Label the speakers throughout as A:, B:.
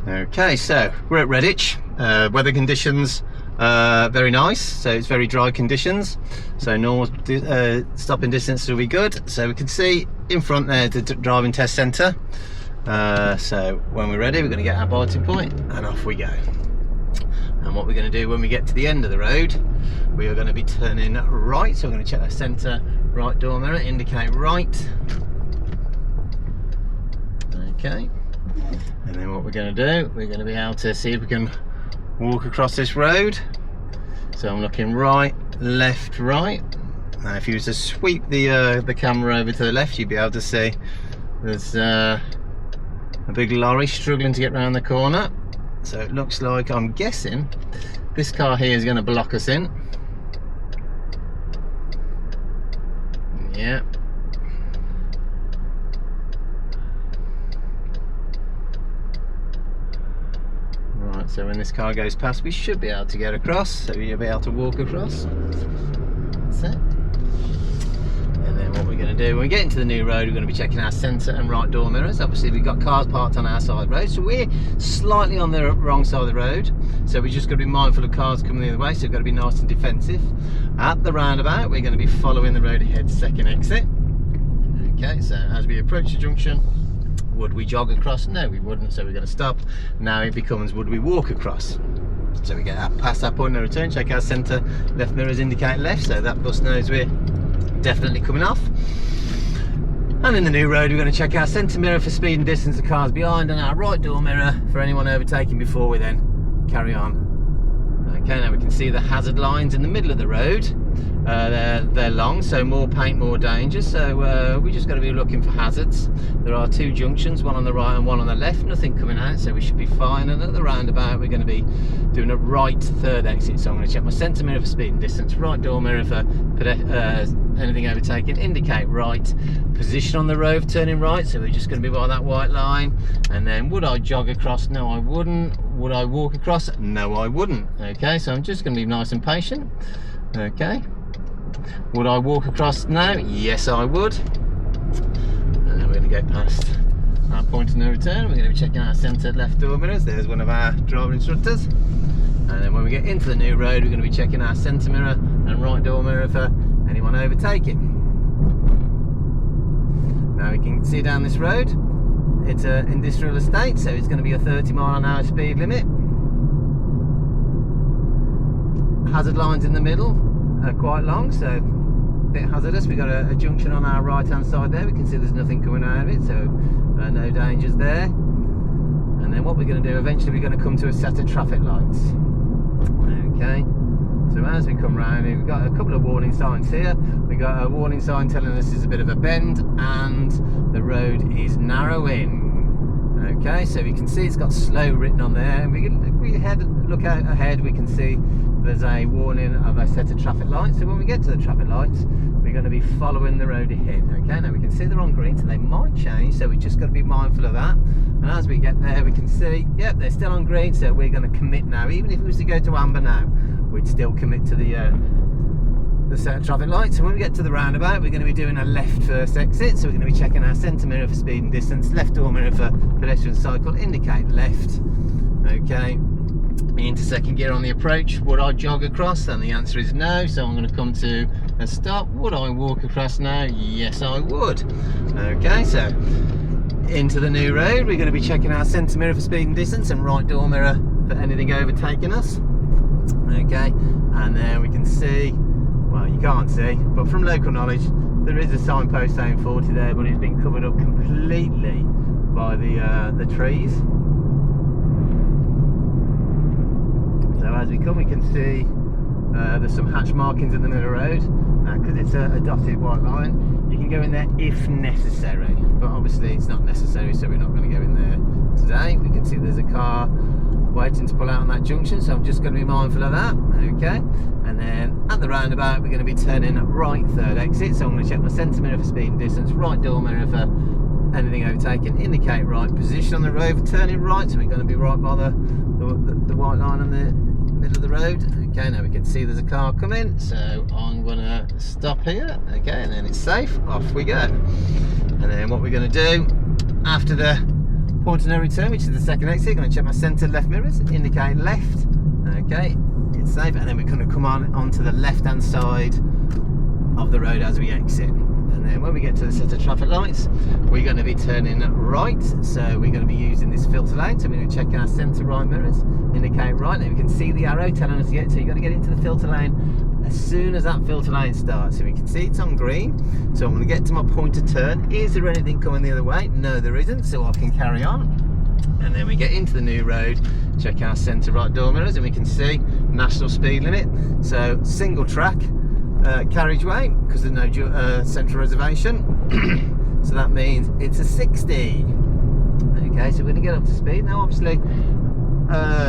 A: Okay, so we're at Redditch. Weather conditions very nice, so it's very dry conditions, so normal stopping distance will be good. So we can see in front there the driving test centre. So when we're ready, we're going to get our biting point and off we go. And what we're going to do when we get to the end of the road, we are going to be turning right. So we're going to check our centre right door mirror, indicate right. Okay, and then what we're going to do, we're going to be able to see if we can walk across this road. So I'm looking right, left, right. Now if you were to sweep the camera over to the left, you'd be able to see there's a big lorry struggling to get around the corner. So it looks like, I'm guessing, this car here is going to block us in. Yeah. Right, so when this car goes past, we should be able to get across, so you'll be able to walk across. That's it. And then what we're going to do, when we get into the new road, we're going to be checking our centre and right door mirrors. Obviously we've got cars parked on our side road, so we're slightly on the wrong side of the road, so we're just got to be mindful of cars coming the other way, so we've got to be nice and defensive. At the roundabout, we're going to be following the road ahead, second exit. Okay, so as we approach the junction, would we jog across? No, we wouldn't, so we're going to stop. Now it becomes, would we walk across? So we get past that point of return, check our centre left mirrors indicate left, so that bus knows we're definitely coming off. And in the new road, we're going to check our centre mirror for speed and distance of cars behind, and our right door mirror for anyone overtaking before we then carry on. Okay, now we can see the hazard lines in the middle of the road. They're long, so more paint, more danger, so we just got to be looking for hazards. There are two junctions, one on the right and one on the left, nothing coming out, so we should be fine. And at the roundabout, we're going to be doing a right third exit, so I'm going to check my centre mirror for speed and distance, right door mirror for anything overtaken, indicate right, position on the road turning right, so we're just going to be by that white line. And then would I jog across? No, I wouldn't. Would I walk across? No, I wouldn't. Okay, so I'm just going to be nice and patient. Okay, would I walk across now? Yes, I would. And then we're going to go past our point of no return. We're going to be checking our centre left door mirrors. There's one of our driver instructors. And then when we get into the new road, we're going to be checking our centre mirror and right door mirror for anyone overtaking. Now we can see down this road, it's an industrial estate, so it's going to be a 30-mile-an-hour speed limit. Hazard lines in the middle are quite long, so a bit hazardous. We've got a junction on our right hand side there. We can see there's nothing coming out of it, so no dangers there. And then what we're going to do, eventually we're going to come to a set of traffic lights. Okay, so as we come round, we've got a couple of warning signs here. We've got a warning sign telling us there's a bit of a bend and the road is narrowing. Okay, so we can see it's got slow written on there, and look out ahead, we can see there's a warning of a set of traffic lights. So when we get to the traffic lights, we're going to be following the road ahead. Okay, now we can see they're on green, so they might change, so we just got to be mindful of that. And as we get there, we can see, yep, they're still on green, so we're going to commit now. Even if it was to go to amber now, we'd still commit to the set of traffic lights. So when we get to the roundabout, we're going to be doing a left first exit, so we're going to be checking our centre mirror for speed and distance, left door mirror for pedestrian cycle, indicate left. Okay, into second gear on the approach. Would I jog across? And the answer is no, so I'm going to come to a stop. Would I walk across now? Yes, I would. Okay, so into the new road, we're going to be checking our centre mirror for speed and distance and right door mirror for anything overtaking us. Okay, and then we can see, well, you can't see, but from local knowledge, there is a signpost saying 40 there, but it's been covered up completely by the trees. So as we come, we can see there's some hatch markings in the middle of the road. Because it's a dotted white line, you can go in there if necessary, but obviously it's not necessary, so we're not going to go in there today. We can see there's a car waiting to pull out on that junction, so I'm just going to be mindful of that. Okay, and then at the roundabout, we're going to be turning right third exit, so I'm going to check my centre mirror for speed and distance, right door mirror for anything overtaken, indicate right, position on the road for turning right, so we're going to be right by the white line on the middle of the road. Okay, now we can see there's a car coming, so I'm going to stop here. Okay, and then it's safe, off we go. And then what we're going to do after the point of no return, which is the second exit. I'm going to check my centre left mirrors, indicate left. Okay, it's safe, and then we're going to come onto the left hand side of the road as we exit. And then when we get to the set of traffic lights, we're going to be turning right, so we're going to be using this filter lane. So we're going to check our centre right mirrors, indicate right, and we can see the arrow telling us to get, so you've got to get into the filter lane as soon as that filter lane starts. So we can see it's on green, so I'm going to get to my point of turn. Is there anything coming the other way? No, there isn't, so I can carry on. And then we get into the new road, check our centre right door mirrors, and we can see national speed limit, so single track carriageway, because there's no central reservation. So that means it's a 60. Okay, so we're going to get up to speed. Now obviously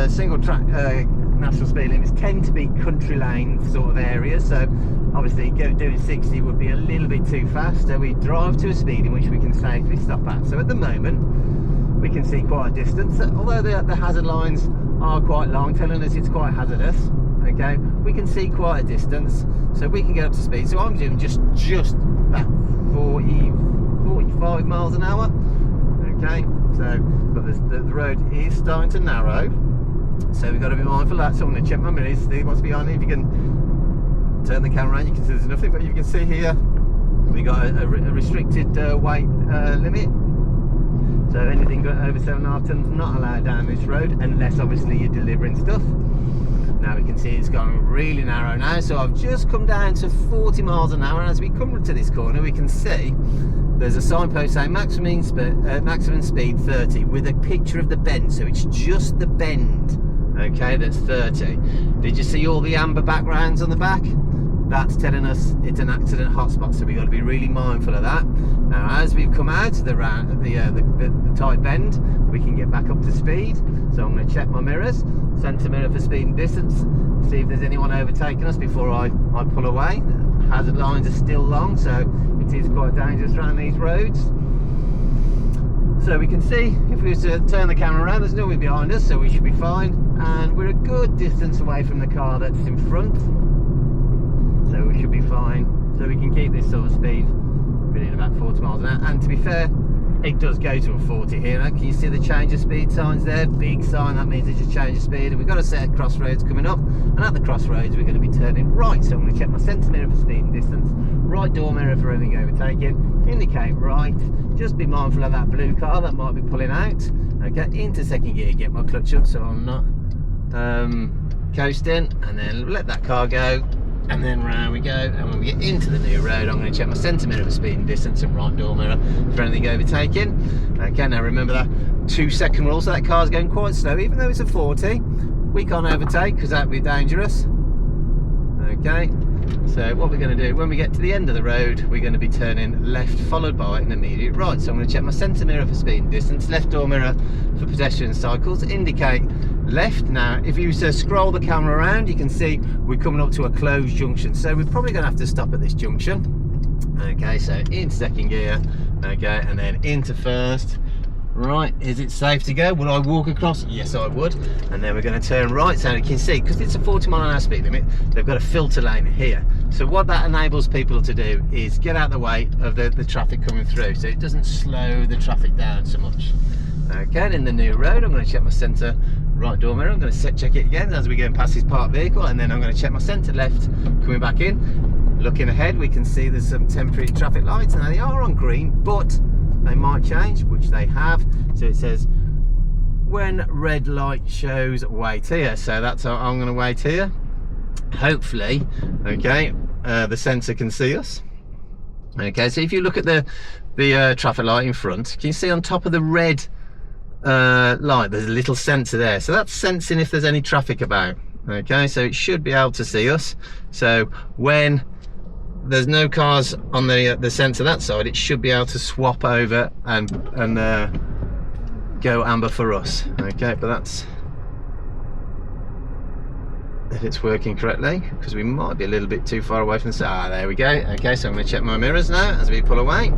A: single track national speed limits tend to be country lane sort of areas, so obviously doing 60 would be a little bit too fast, so we drive to a speed in which we can safely stop at. So at the moment we can see quite a distance, although the hazard lines are quite long, telling us it's quite hazardous. Okay, we can see quite a distance, so we can get up to speed. So I'm doing just about 45 miles an hour. Okay, so but the road is starting to narrow, so we've got to be mindful of that. So I'm going to check my mirrors, see what's behind me. If you can turn the camera around, you can see there's nothing, but you can see here we got a restricted weight limit. So anything over 7.5 tons not allowed down this road, unless obviously you're delivering stuff. Now we can see it's gone really narrow now, so I've just come down to 40 miles an hour, and as we come to this corner we can see there's a signpost saying maximum speed 30 with a picture of the bend, so it's just the bend, okay, that's 30. Did you see all the amber backgrounds on the back? That's telling us it's an accident hotspot, so we've got to be really mindful of that. Now as we've come out of the tight bend, we can get back up to speed, so I'm going to check my mirrors, centre mirror for speed and distance, see if there's anyone overtaking us before I pull away. Hazard lines are still long, so it is quite dangerous around these roads. So we can see if we were to turn the camera around, there's no one behind us, so we should be fine, and we're a good distance away from the car that's in front, so we should be fine. So we can keep this sort of speed within about 40 miles an hour, and to be fair, it does go to a 40 here. Now, can you see the change of speed signs there? Big sign, that means it's a change of speed, and we've got a set of crossroads coming up, and at the crossroads we're going to be turning right. So I'm going to check my centre mirror for speed and distance, right door mirror for anything overtaking, indicate right, just be mindful of that blue car that might be pulling out. Okay, into second gear, get my clutch up so I'm not coasting, and then let that car go. And then round we go, and when we get into the new road, I'm going to check my centre mirror for speed and distance and right door mirror for anything overtaking. Okay, now remember that 2-second rule, so that car's going quite slow, even though it's a 40. We can't overtake because that would be dangerous. Okay, so what we're going to do, when we get to the end of the road, we're going to be turning left, followed by an immediate right. So I'm going to check my centre mirror for speed and distance, left door mirror for pedestrian cycles, indicate left. Now if you scroll the camera around, you can see we're coming up to a closed junction, so we're probably going to have to stop at this junction. Okay, so into second gear, okay, and then into first. Right, is it safe to go? Would I walk across? Yes, I would. And then we're going to turn right, so you can see, because it's a 40 mile an hour speed limit, they've got a filter lane here. So what that enables people to do is get out of the way of the traffic coming through, so it doesn't slow the traffic down so much. Okay, and in the new road, I'm going to check my centre right door mirror. I'm going to check it again as we go past this parked vehicle, and then I'm going to check my centre left coming back in. Looking ahead, we can see there's some temporary traffic lights. Now they are on green, but they might change, which they have. So it says when red light shows, wait here. So that's how I'm going to wait here. Hopefully, okay, the sensor can see us. Okay, so if you look at the traffic light in front, can you see on top of the red light there's a little sensor there, so that's sensing if there's any traffic about. Okay, so it should be able to see us, so when there's no cars on the sensor that side, it should be able to swap over and go amber for us. Okay, but that's if it's working correctly, because we might be a little bit too far away from the side. There we go. Okay, so I'm going to check my mirrors now as we pull away.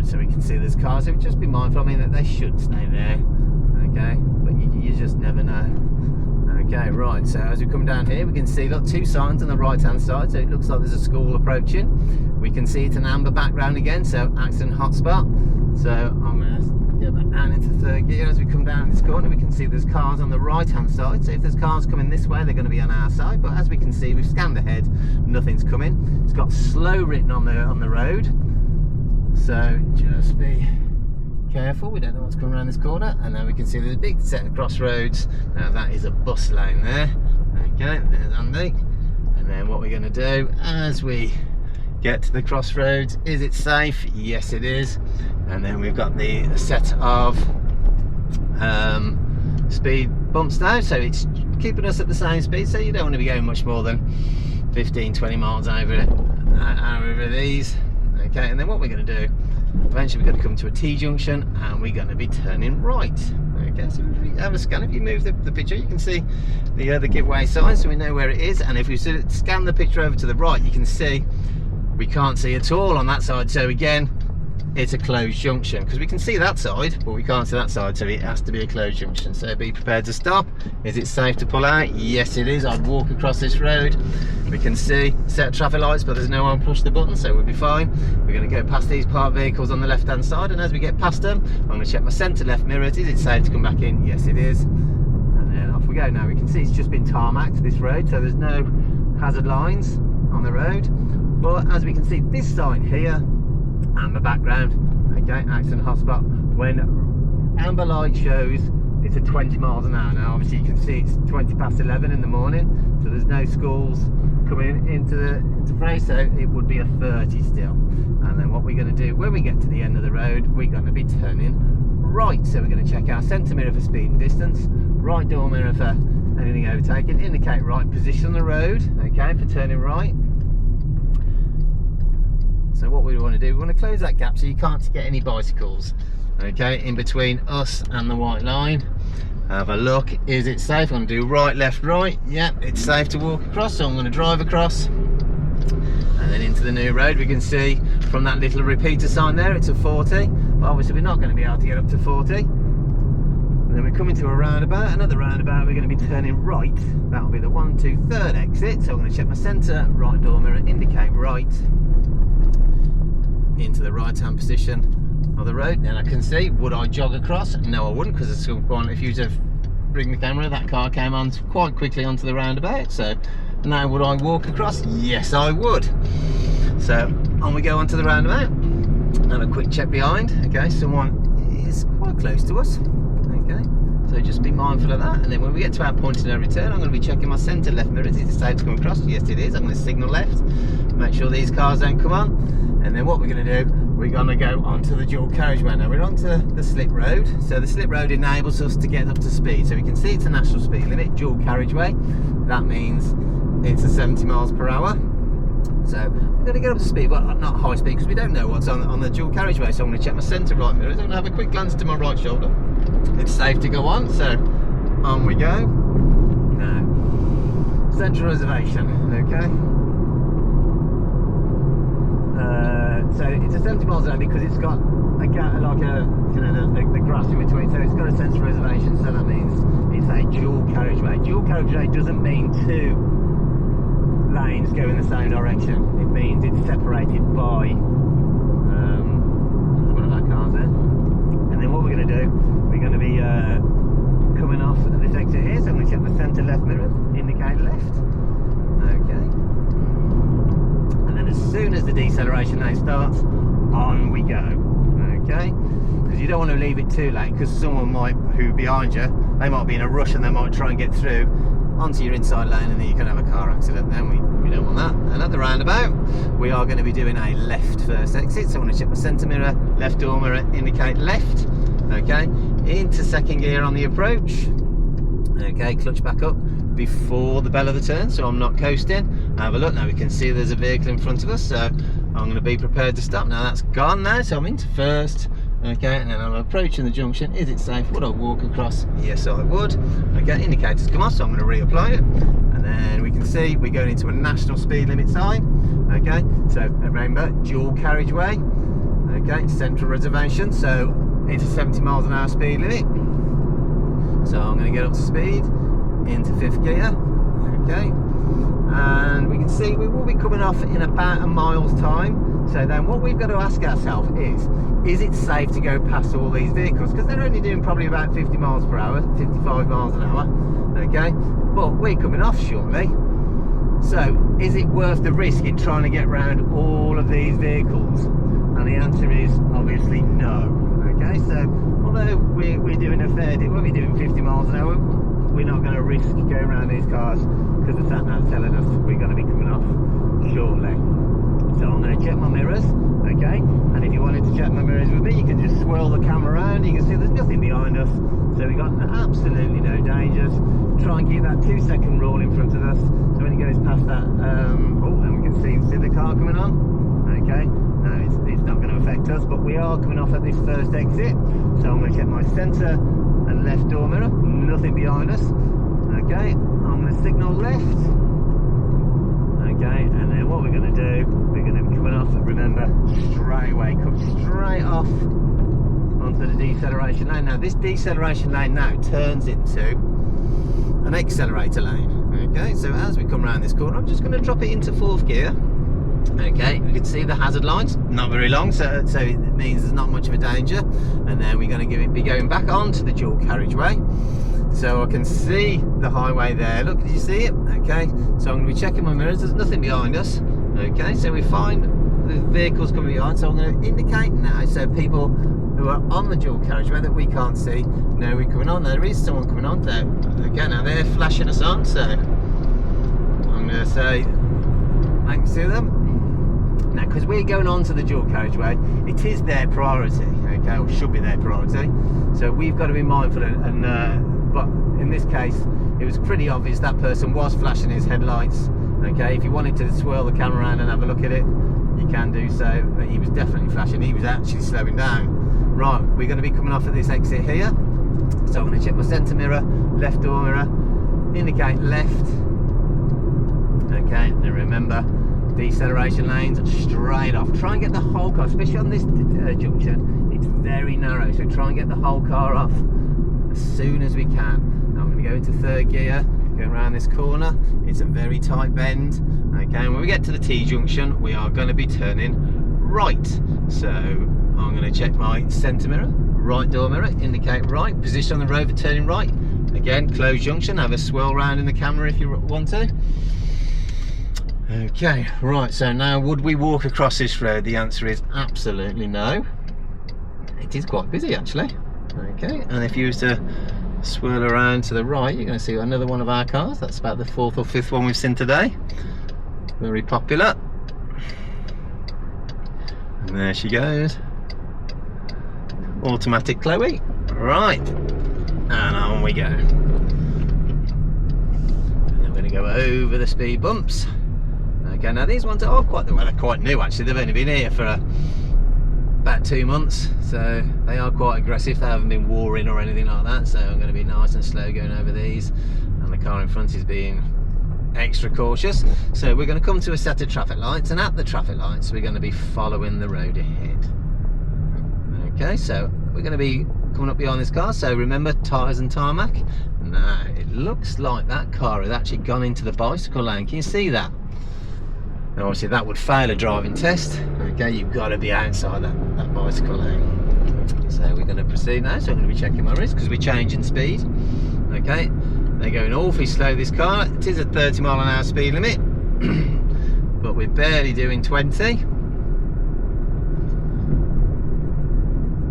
A: So we can see there's cars, so just be mindful, I mean, that they should stay there, okay, but you just never know. Okay, right, so as we come down here, we can see, look, 2 signs on the right hand side, so it looks like there's a school approaching. We can see it's an amber background again, so accident hotspot. So I'm going to get back down into 3rd gear. As we come down this corner, we can see there's cars on the right hand side, so if there's cars coming this way, they're going to be on our side. But as we can see, we've scanned ahead, nothing's coming. It's got slow written on the road, so just be careful, we don't know what's coming around this corner. And then we can see there's a big set of crossroads. Now that is a bus lane there. Okay, there's Andy. And then what we're going to do as we get to the crossroads, is it safe? Yes it is. And then we've got the set of speed bumps now, so it's keeping us at the same speed, so you don't want to be going much more than 15-20 miles over these. Okay, and then what we're going to do, eventually we're going to come to a T-junction and we're going to be turning right. Okay, so if we have a scan, if you move the picture, you can see the giveaway sign, so we know where it is. And if we scan the picture over to the right, you can see we can't see at all on that side. So again, it's a closed junction, because we can see that side but we can't see that side, so it has to be a closed junction. So be prepared to stop. Is it safe to pull out? Yes it is. I'd walk across this road. We can see set of traffic lights, but there's no one push the button, so we'll be fine. We're going to go past these parked vehicles on the left hand side, and as we get past them, I'm going to check my centre left mirror. Is it safe to come back in? Yes it is. And then off we go. Now we can see it's just been tarmacked, this road, so there's no hazard lines on the road. But as we can see, this sign here and the background, okay, accident hotspot. When amber light shows it's at 20 miles an hour. Now obviously you can see it's 20 past 11 in the morning, so there's no schools coming into fray, so it would be a 30 still. And then what we're going to do when we get to the end of the road, we're going to be turning right. So we're going to check our centre mirror for speed and distance, right door mirror for anything overtaken, indicate right position on the road, okay, for turning right. So what we want to do, we want to close that gap so you can't get any bicycles, okay, in between us and the white line. Have a look, is it safe? I'm going to do right, left, right. Yep, it's safe to walk across, so I'm going to drive across. And then into the new road, we can see from that little repeater sign there, it's a 40. But obviously we're not going to be able to get up to 40. And then we're coming to a roundabout, another roundabout, we're going to be turning right. That'll be the 1, 2, 3rd exit. So I'm going to check my centre, right door mirror, indicate right. Into the right hand position of the road. Now I can see, would I jog across? No I wouldn't, because it's one, if you were to bring the camera, that car came on quite quickly onto the roundabout. So now would I walk across? Yes I would. So on we go onto the roundabout. Have a quick check behind. Okay, someone is quite close to us. Okay, so just be mindful of that. And then when we get to our point of no return, I'm going to be checking my centre left mirror. Is it safe to come across? Yes it is. I'm going to signal left, make sure these cars don't come on. And then what we're going to do, we're going to go onto the dual carriageway. Now we're onto the slip road. So the slip road enables us to get up to speed. So we can see it's a national speed limit, dual carriageway. That means it's a 70 miles per hour. So we're going to get up to speed, but not high speed, because we don't know what's on the dual carriageway. So I'm going to check my centre right mirror. I'm going to have a quick glance to my right shoulder. It's safe to go on, so on we go. Now, central reservation, okay. So it's a 70 miles an hour because it's got a gap, like the grass in between, so it's got a central reservation, so that means it's a dual carriageway. Dual carriageway doesn't mean 2 lanes go in the same direction. It means it's separated by one of our cars there. And then what we're going to do, we're going to be coming off at this exit here, so I'm going to check the centre left mirror, indicate left. Okay. And then as soon as the deceleration lane starts, on we go. Okay, because you don't want to leave it too late, because someone who behind you, they might be in a rush and they might try and get through onto your inside lane, and then you can have a car accident. Then we don't want that. And at the roundabout, we are going to be doing a left first exit, so I want to check my centre mirror, left door mirror, indicate left. Okay, into second gear on the approach. Okay, clutch back up before the bell of the turn, so I'm not coasting. Have a look. Now we can see there's a vehicle in front of us, so I'm going to be prepared to stop. Now that's gone now, so I'm into first. Okay, and then I'm approaching the junction. Is it safe? Would I walk across? Yes I would. Okay, indicators come off, so I'm going to reapply it. And then we can see we're going into a national speed limit sign. Okay, so remember, dual carriageway. Okay, central reservation, so it's a 70 miles an hour speed limit. So I'm going to get up to speed. into 5th gear. Okay, and we can see we will be coming off in about a mile's time. So then what we've got to ask ourselves is it safe to go past all these vehicles, because they're only doing probably about 50 miles per hour, 55 miles an hour. Okay, but we're coming off shortly, so is it worth the risk in trying to get around all of these vehicles? And the answer is obviously no. Okay, so although we're doing a fair deal, we'll be doing 50 miles an hour, we're not going to risk going around these cars, because the sat nav's telling us we're going to be coming off shortly. So I'm going to check my mirrors, okay? And if you wanted to check my mirrors with me, you can just swirl the camera around. You can see there's nothing behind us, so we've got absolutely no dangers. Try and keep that 2-second rule in front of us, so when it goes past that, oh, and we can see the car coming on, okay? No, it's not going to affect us, but we are coming off at this first exit. So I'm going to check my centre and left door mirror, nothing behind us, okay? I'm going to signal left, okay, and then what we're going to do, we're going to be coming off, remember, straight away, come straight off onto the deceleration lane. Now this deceleration lane now turns into an accelerator lane, okay? So as we come around this corner, I'm just going to drop it into 4th gear. Okay, we can see the hazard lines, not very long, so it means there's not much of a danger. And then we're going to be going back onto the dual carriageway, so I can see the highway there. Look, did you see it? Okay, so I'm going to be checking my mirrors, there's nothing behind us. Okay, so we find the vehicles coming behind, so I'm going to indicate now, so people who are on the dual carriageway that we can't see know we're coming on. There is someone coming on there. Okay, now they're flashing us on, so I'm going to say thanks to them. Now, because we're going on to the dual carriageway, it is their priority, okay, or should be their priority. So we've got to be mindful, but in this case, it was pretty obvious that person was flashing his headlights. Okay, if you wanted to swirl the camera around and have a look at it, you can do so. But he was definitely flashing. He was actually slowing down. Right, we're going to be coming off at this exit here. So I'm going to check my centre mirror, left door mirror, indicate left. Okay, now remember, deceleration lanes straight off. Try and get the whole car, especially on this junction, it's very narrow, so try and get the whole car off as soon as we can. Now I'm going to go into 3rd gear, going around this corner. It's a very tight bend, okay, and when we get to the T junction we are going to be turning right. So I'm going to check my centre mirror, right door mirror, indicate right, position on the road for turning right. Again, closed junction, have a swirl round in the camera if you want to. Okay, right, so now would we walk across this road? The answer is absolutely no. It is quite busy actually. Okay, and if you was to swirl around to the right, you're going to see another one of our cars. That's about the 4th or 5th one we've seen today. Very popular. And there she goes. Automatic Chloe. Right, and on we go. And then we're going to go over the speed bumps. Okay, now these ones are quite, well, they're quite new actually. They've only been here for about 2 months, so they are quite aggressive. They haven't been warring or anything like that, so I'm going to be nice and slow going over these, and the car in front is being extra cautious. So we're going to come to a set of traffic lights, and at the traffic lights we're going to be following the road ahead. Okay, so we're going to be coming up behind this car, so remember, tyres and tarmac. Now it looks like that car has actually gone into the bicycle lane. Can you see that? Now obviously that would fail a driving test. Okay, you've got to be outside that bicycle lane. So we're going to proceed now. So I'm going to be checking my wrist because we're changing speed. Okay, they're going awfully slow, this car. It is a 30 mile an hour speed limit, but we're barely doing 20.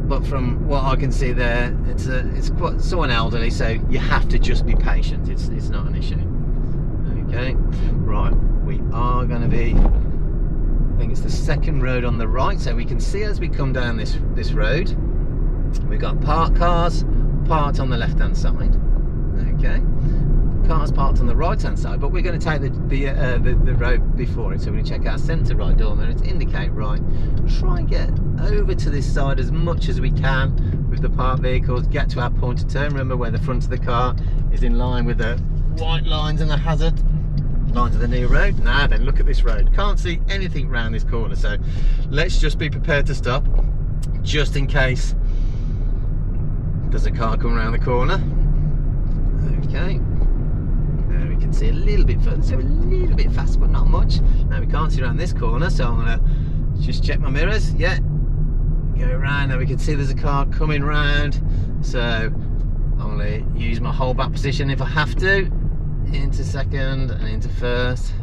A: But from what I can see there, it's quite someone elderly, so you have to just be patient. It's not an issue. Okay, right. We are going to be, I think it's the 2nd road on the right, so we can see as we come down this road, we've got parked cars parked on the left hand side. Okay, cars parked on the right hand side, but we're going to take the road before it, so we're going to check our centre right door mirror to indicate right. Try and get over to this side as much as we can with the parked vehicles, get to our point of turn. Remember where the front of the car is in line with the white lines and the hazard lines of the new road. Now then, look at this road, can't see anything round this corner, so let's just be prepared to stop just in case there's a car coming around the corner. Okay, can see a little bit further, so a little bit faster, but not much. Now we can't see around this corner, so I'm gonna just check my mirrors. Yeah, go around. Now we can see there's a car coming round, so I'm gonna use my hold back position if I have to, into second and into first.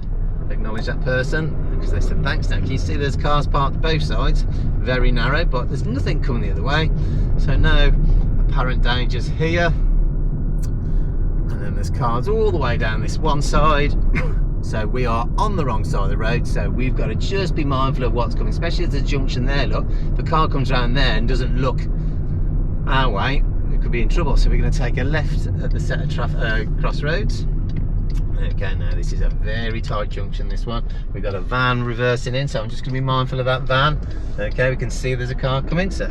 A: Acknowledge that person because they said thanks. Now can you see there's cars parked both sides, very narrow, but there's nothing coming the other way, so no apparent dangers here. And then there's cars all the way down this one side, so we are on the wrong side of the road, so we've got to just be mindful of what's coming, especially at the junction there. Look, if a car comes around there and doesn't look our way, we could be in trouble, so we're going to take a left at the set of crossroads. Okay, now this is a very tight junction, this one. We've got a van reversing in, so I'm just going to be mindful of that van. Okay, we can see there's a car coming, so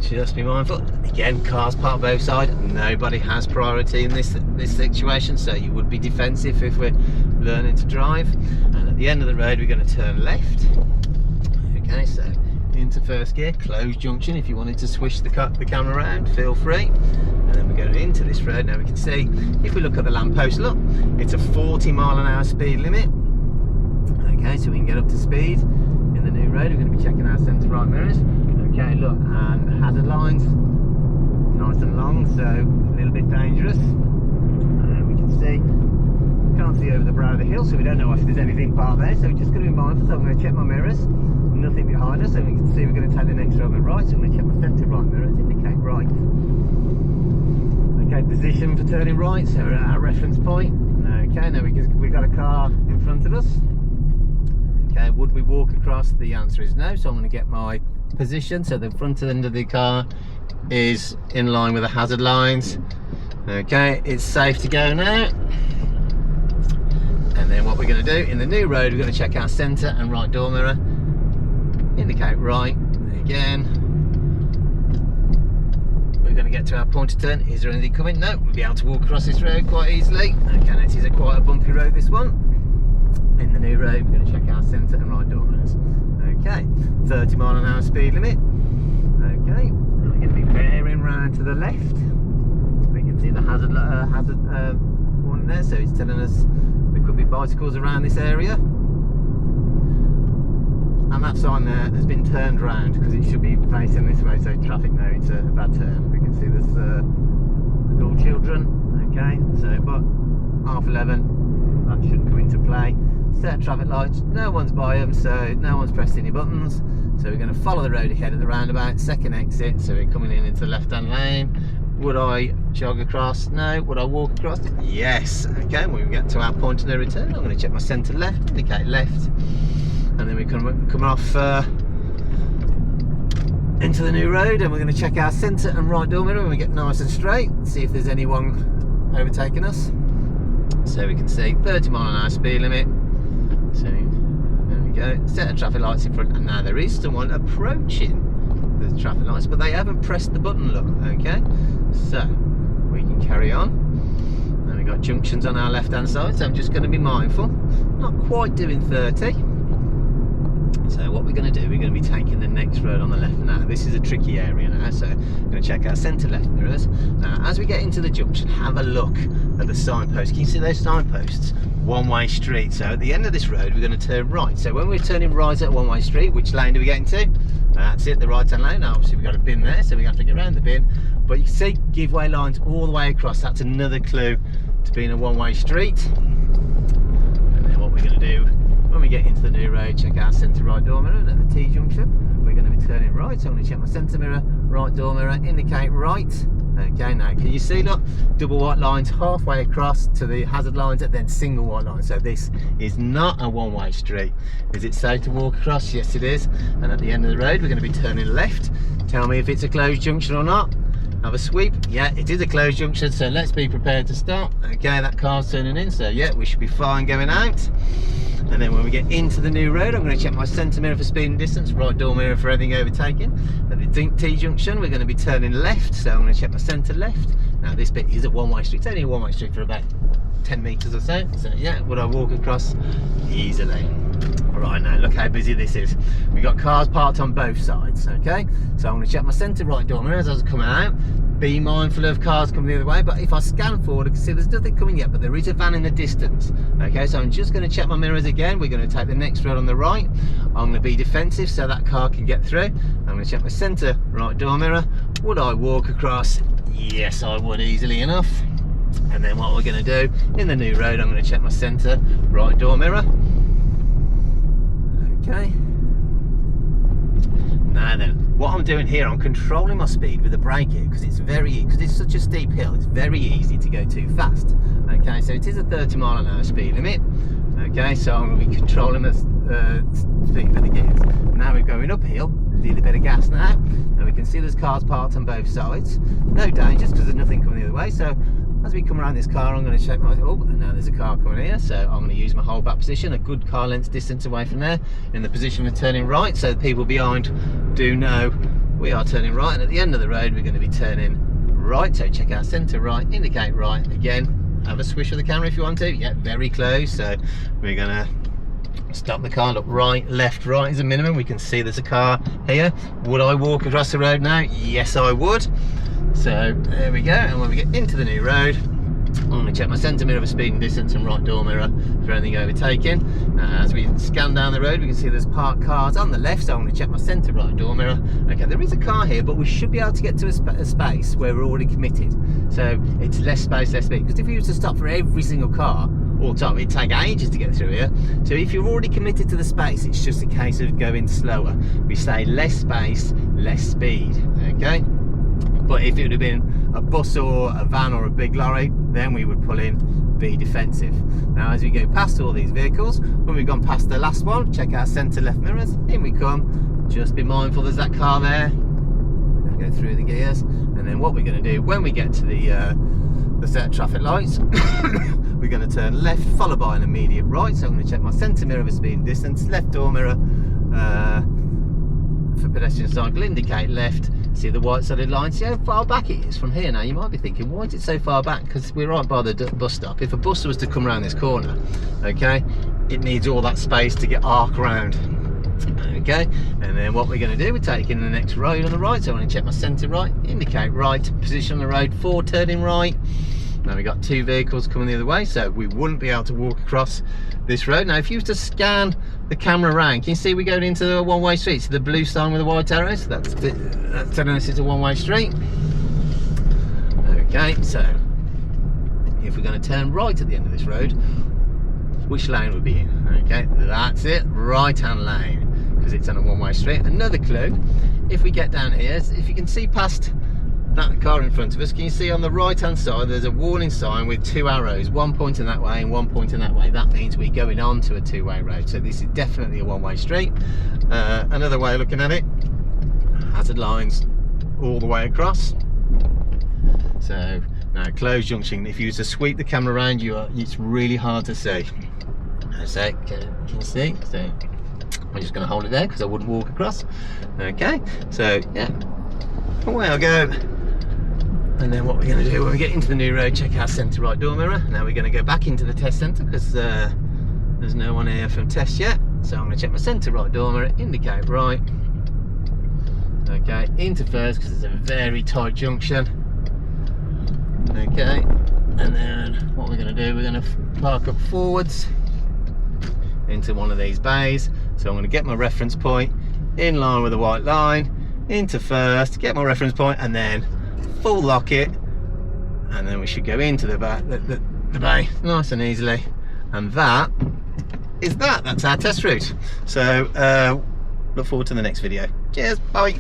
A: just be mindful. Again, cars parked both sides. Nobody has priority in this situation, so you would be defensive if we're learning to drive. And at the end of the road, we're going to turn left. Okay, so into first gear, closed junction. If you wanted to swish the camera around, feel free. And then we're going into this road. Now we can see, if we look at the lamppost, look, it's a 40-mile-an-hour speed limit. Okay, so we can get up to speed in the new road. We're going to be checking our centre right mirrors. Okay, look, and the hazard lines, nice and long, so a little bit dangerous. We can see, can't see over the brow of the hill, so we don't know if there's anything parked there, so we're just going to be mindful. So I'm going to check my mirrors, nothing behind us, so we can see we're going to take the next road on the right, so I'm going to check my centre right mirrors, indicate right. Okay, position for turning right, so we're at our reference point. Okay, now we've got a car in front of us. Okay, would we walk across? The answer is no, so I'm going to get my position, so the front end of the car is in line with the hazard lines. Okay, it's safe to go now. And then what we're going to do in the new road, we're going to check our centre and right door mirror, indicate right. Again, we're going to get to our point of turn. Is there anything coming? No, we'll be able to walk across this road quite easily. Okay, this is quite a bumpy road, this one. In the new road, we're going to check our centre and right door mirrors. Okay, 30-mile-an-hour speed limit. Okay, we're going to be bearing round to the left. We can see the hazard warning there, so it's telling us there could be bicycles around this area. And that sign there has been turned round because it should be facing this way, so traffic now it's a bad turn. We can see there's adult children. Okay, so but 11:30, that shouldn't come into play. Set of traffic lights, no one's by them, so no one's pressed any buttons. So we're going to follow the road ahead at the roundabout, second exit, so we're coming in into the left-hand lane. Would I jog across? No. Would I walk across? Yes. Okay, when we get to our point of no return, I'm going to check my centre left, indicate left, and then we come off into the new road, and we're going to check our centre and right door mirror when we get nice and straight, see if there's anyone overtaking us. So we can see 30-mile-an-hour speed limit. So there we go, set of traffic lights in front, and now there is someone approaching the traffic lights, but they haven't pressed the button, look. Okay, so we can carry on. And we've got junctions on our left hand side, so I'm just going to be mindful, not quite doing 30. So what we're going to do, we're going to be taking the next road on the left. Now this is a tricky area now, so I'm going to check our centre left mirrors. Now as we get into the junction, have a look at the signposts. Can you see those signposts? One-way street. So at the end of this road, we're going to turn right. So when we're turning right at one-way street, which lane do we get into? That's it, the right-hand lane. Now obviously we've got a bin there, so we have to get around the bin. But you can see give-way lines all the way across. That's another clue to being a one-way street. And then what we're going to do, when we get into the new road, check our centre right door mirror at the T-junction. We're going to be turning right, so I'm going to check my centre mirror, right door mirror, indicate right. Okay, now can you see, look, double white lines halfway across to the hazard lines and then single white lines. So this is not a one-way street. Is it safe to walk across? Yes it is. And at the end of the road, we're going to be turning left. Tell me if it's a closed junction or not. Have a sweep. Yeah, it is a closed junction, so let's be prepared to stop. Okay, that car's turning in, so yeah, we should be fine going out. And then when we get into the new road, I'm going to check my centre mirror for speed and distance, right door mirror for anything overtaken. At the T-junction, we're going to be turning left, so I'm going to check my centre left. Now this bit is a one-way street. It's only a one-way street for about 10 metres or so. So yeah, would I walk across? Easily. Right, now look how busy this is. We've got cars parked on both sides, okay? So I'm going to check my centre right door mirror as I was coming out. Be mindful of cars coming the other way, but if I scan forward, I can see there's nothing coming yet, but there is a van in the distance. Okay, so I'm just going to check my mirrors again. We're going to take the next road on the right. I'm going to be defensive so that car can get through. I'm going to check my centre right door mirror. Would I walk across? Yes, I would, easily enough. And then what we're going to do, in the new road, I'm going to check my centre right door mirror. Okay. Now then, what I'm doing here, I'm controlling my speed with the brake here because it's such a steep hill, it's very easy to go too fast. Okay, so it is a 30-mile-an-hour speed limit. Okay, so I'm going to be controlling the speed with the gears. Now we're going uphill, a little bit of gas now. Now we can see there's cars parked on both sides. No dangers because there's nothing coming the other way. So as we come around this car, I'm going to check my, oh, and now there's a car coming here, so I'm going to use my hold back position, a good car length distance away from there, in the position of turning right, so the people behind do know we are turning right, and at the end of the road we're going to be turning right. So check our centre right, indicate right, again, have a swish of the camera if you want to, yeah, very close. So we're going to stop the car, look right, left, right is a minimum. We can see there's a car here. Would I walk across the road now? Yes, I would. So there we go, and when we get into the new road, I'm going to check my centre mirror for speed and distance and right door mirror for anything overtaken. As we scan down the road, we can see there's parked cars on the left, so I'm going to check my centre right door mirror. Okay, there is a car here, but we should be able to get to a space where we're already committed. So it's less space, less speed. Because if you were to stop for every single car all the time, it'd take ages to get through here. So if you're already committed to the space, it's just a case of going slower. We say less space, less speed. Okay. But if it would have been a bus or a van or a big lorry, then we would pull in, be defensive. Now as we go past all these vehicles, when we've gone past the last one, check our centre left mirrors, in we come. Just be mindful there's that car there. We're going to go through the gears, and then what we're going to do when we get to the set of traffic lights, we're going to turn left followed by an immediate right. So I'm going to check my centre mirror for speed and distance, left door mirror for pedestrian cycle, indicate left. See the white solid line, see how far back it is from here. Now you might be thinking, why is it so far back? Because we're right by the bus stop. If a bus was to come around this corner, okay, it needs all that space to get arc around. Okay, and then what we're going to do, we're taking the next road on the right. So I'm going to check my centre right, indicate right, position on the road, 4 turning right. Now we've got 2 vehicles coming the other way, so we wouldn't be able to walk across this road. Now if you were to scan the camera around, can you see we're going into a one-way street? So the blue sign with the white arrows, that's telling us it's a one-way street. Okay, so if we're going to turn right at the end of this road, which lane would be in? Okay, that's it, right-hand lane, because it's on a one-way street. Another clue, if we get down here, if you can see past that car in front of us, can you see on the right hand side there's a warning sign with 2 arrows, one pointing that way and one pointing that way. That means we're going on to a 2-way road, so this is definitely a one-way street. Another way of looking at it, hazard lines all the way across. So now closed junction, if you use to sweep the camera around you, it's really hard to see. So can you see? So I'm just going to hold it there because I wouldn't walk across. Okay, so yeah, away I go. And then what we're going to do when we get into the new road, check our centre right door mirror. Now we're going to go back into the test centre because there's no one here from test yet. So I'm going to check my centre right door mirror, indicate right. Okay, into first because it's a very tight junction. Okay, and then what we're going to do, we're going to park up forwards into one of these bays. So I'm going to get my reference point in line with the white line, into first, get my reference point, and then full lock it, and then we should go into the bay nice and easily. And that's our test route. So look forward to the next video. Cheers, bye.